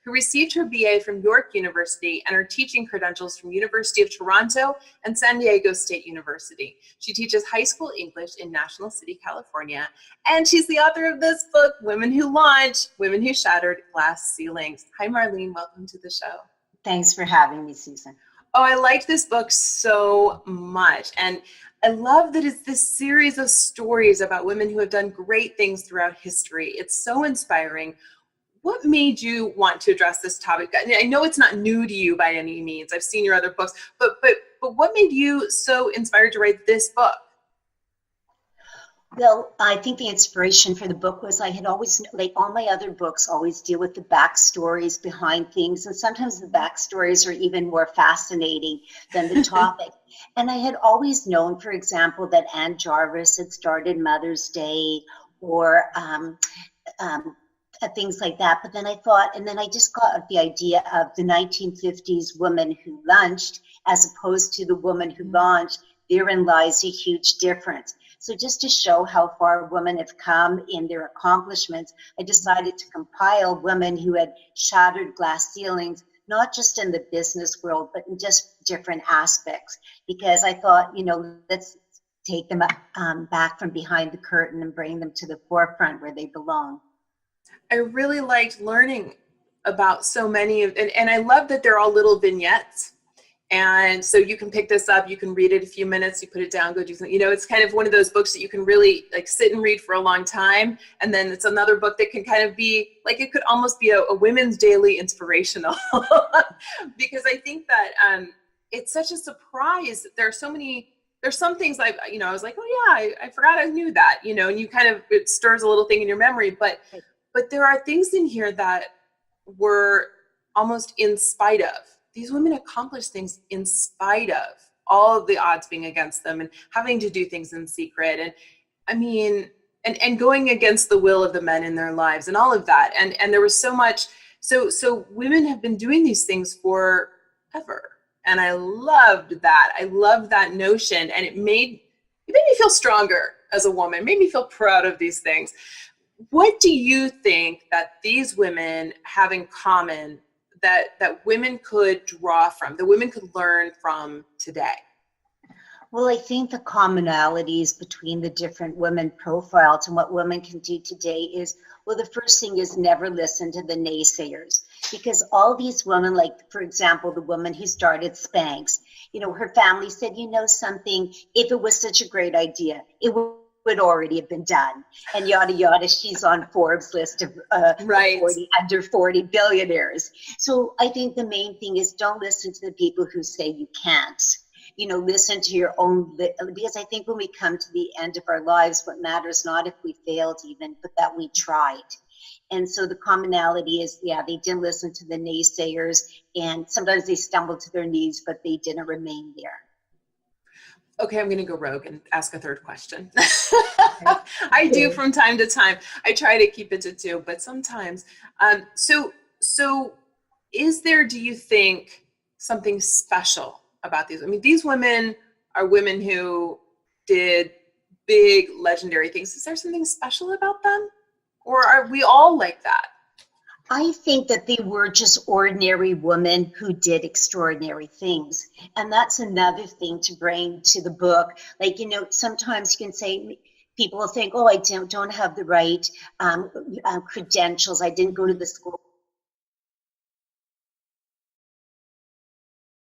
who received her BA from York University and her teaching credentials from University of Toronto and San Diego State University. She teaches high school English in National City, California, and she's the author of this book, Women Who Launched, Women Who Shattered Glass Ceilings. Hi, Marlene. Welcome to the show. Thanks for having me, Susan. Oh, I liked this book so much. And I love that it's this series of stories about women who have done great things throughout history. It's so inspiring. What made you want to address this topic? I know it's not new to you by any means. I've seen your other books, but what made you so inspired to write this book? Well, I think the inspiration for the book was I had always, like all my other books, always deal with the backstories behind things. And sometimes the backstories are even more fascinating than the topic. And I had always known, for example, that Anne Jarvis had started Mother's Day or things like that. But then I thought, and then I just got the idea of the 1950s woman who lunched as opposed to the woman who launched. Therein lies a huge difference. So just to show how far women have come in their accomplishments, I decided to compile women who had shattered glass ceilings, not just in the business world, but in just different aspects. Because I thought, you know, let's take them back from behind the curtain and bring them to the forefront where they belong. I really liked learning about so many of, and I love that they're all little vignettes. And so you can pick this up, you can read it a few minutes, you put it down, go do something. You know, it's kind of one of those books that you can really like sit and read for a long time. And then it's another book that can kind of be like, it could almost be a women's daily inspirational because I think that it's such a surprise that there are so many, there's some things I was like, oh yeah, I forgot I knew that, you know, and you kind of, it stirs a little thing in your memory, but there are things in here that were almost in spite of. These women accomplished things in spite of all of the odds being against them and having to do things in secret. And I mean, and going against the will of the men in their lives and all of that. And there was so much, so women have been doing these things forever. And I loved that. I loved that notion. And it made me feel stronger as a woman, made me feel proud of these things. What do you think that these women have in common that women could draw from, that women could learn from today? Well, I think the commonalities between the different women profiles and what women can do today is, well, the first thing is never listen to the naysayers. Because all these women, like, for example, the woman who started Spanx, you know, her family said, you know something, if it was such a great idea, it would already have been done, and yada yada. She's on Forbes list of under 40 billionaires. So I think the main thing is don't listen to the people who say you can't. You know, listen to your own, because I think when we come to the end of our lives, what matters not if we failed even, but that we tried. And so the commonality is, yeah, they didn't listen to the naysayers, and sometimes they stumbled to their knees, but they didn't remain there. Okay, I'm going to go rogue and ask a third question. I do from time to time. I try to keep it to two, but sometimes. So is there, do you think, something special about these? I mean, these women are women who did big, legendary things. Is there something special about them? Or are we all like that? I think that they were just ordinary women who did extraordinary things. And that's another thing to bring to the book. Like, you know, sometimes you can say, people will think, oh, I don't have the right credentials. I didn't go to the school